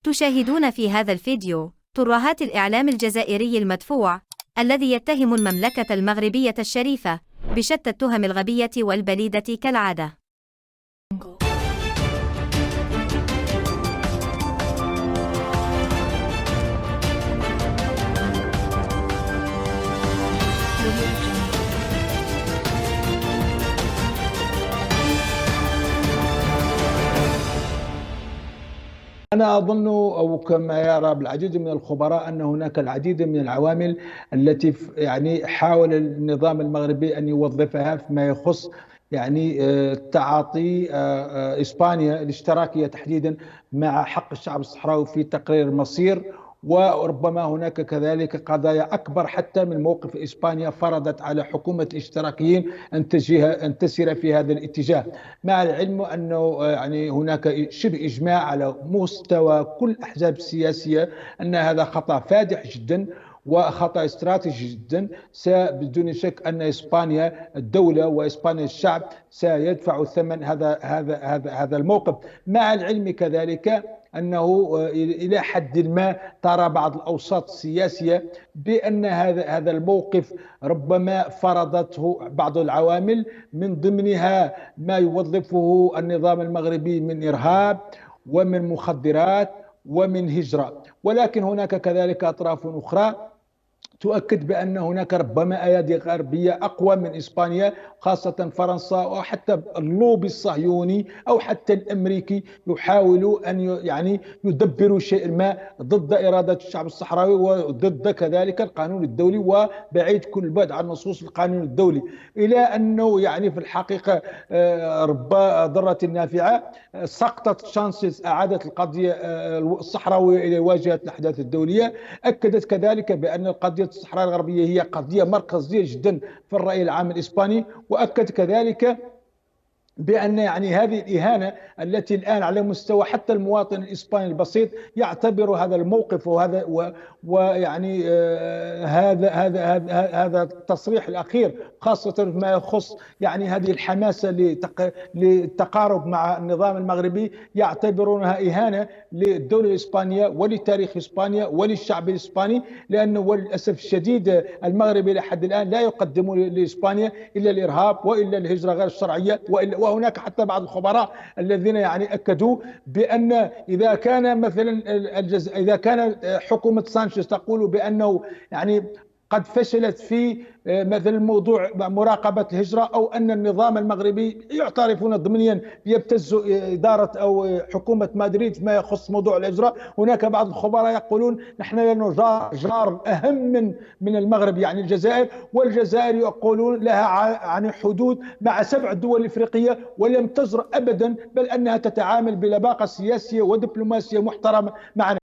تشاهدون في هذا الفيديو ترهات الإعلام الجزائري المدفوع الذي يتهم المملكة المغربية الشريفة بشتى التهم الغبية والبليدة كالعادة. أنا أظن أو كما يرى العديد من الخبراء أن هناك العديد من العوامل التي يعني حاول النظام المغربي أن يوظفها فيما يخص تعاطي إسبانيا الاشتراكية تحديدا مع حق الشعب الصحراوي في تقرير المصير. وربما هناك كذلك قضايا أكبر حتى من موقف إسبانيا فرضت على حكومة الاشتراكيين أن تسير في هذا الاتجاه، مع العلم أنه هناك شبه إجماع على مستوى كل الأحزاب السياسية أن هذا خطأ فادح جدا وخطأ استراتيجي جدا. بدون شك أن إسبانيا الدولة وإسبانيا الشعب سيدفع ثمن هذا الموقف، مع العلم كذلك أنه إلى حد ما ترى بعض الأوساط السياسية بأن هذا الموقف ربما فرضته بعض العوامل، من ضمنها ما يوظفه النظام المغربي من إرهاب ومن مخدرات ومن هجرة. ولكن هناك كذلك أطراف أخرى تؤكد بأن هناك ربما أيادي غربية أقوى من إسبانيا، خاصة فرنسا وحتى اللوبي الصهيوني أو حتى الأمريكي يحاولوا أن يدبروا شيء ما ضد إرادة الشعب الصحراوي وضد كذلك القانون الدولي، وبعيد كل البعد عن نصوص القانون الدولي، إلى أنه في الحقيقة رب ضارة نافعة. سقطت شانسز أعادت القضية الصحراوية إلى واجهة الأحداث الدولية، أكدت كذلك بأن القضية الصحراء الغربية هي قضية مركزية جدا في الرأي العام الإسباني، وأكد كذلك بأن هذه الإهانة التي الآن على مستوى حتى المواطن الإسباني البسيط يعتبر هذا الموقف هذا التصريح الأخير، خاصة ما يخص هذه الحماسة للتقارب مع النظام المغربي، يعتبرونها إهانة للدولة الإسبانية ولتاريخ إسبانيا وللشعب الإسباني، لأنه للأسف الشديد المغرب إلى حد الآن لا يقدم لإسبانيا إلا الإرهاب وإلا الهجرة غير الشرعية. وهناك حتى بعض الخبراء الذين أكدوا بأن إذا كان مثلا إذا كان حكومة سانشيز تقول بأنه قد فشلت في مثل موضوع مراقبة الهجرة، أو أن النظام المغربي يعترفون ضمنيا يبتز إدارة أو حكومة مدريد فيما يخص موضوع الهجرة، هناك بعض الخبراء يقولون نحن لنا جار أهم من المغرب الجزائر، والجزائر يقولون لها حدود مع 7 دول إفريقية ولم تجرؤ أبدا، بل أنها تتعامل بلباقة سياسية ودبلوماسية محترمة معنا.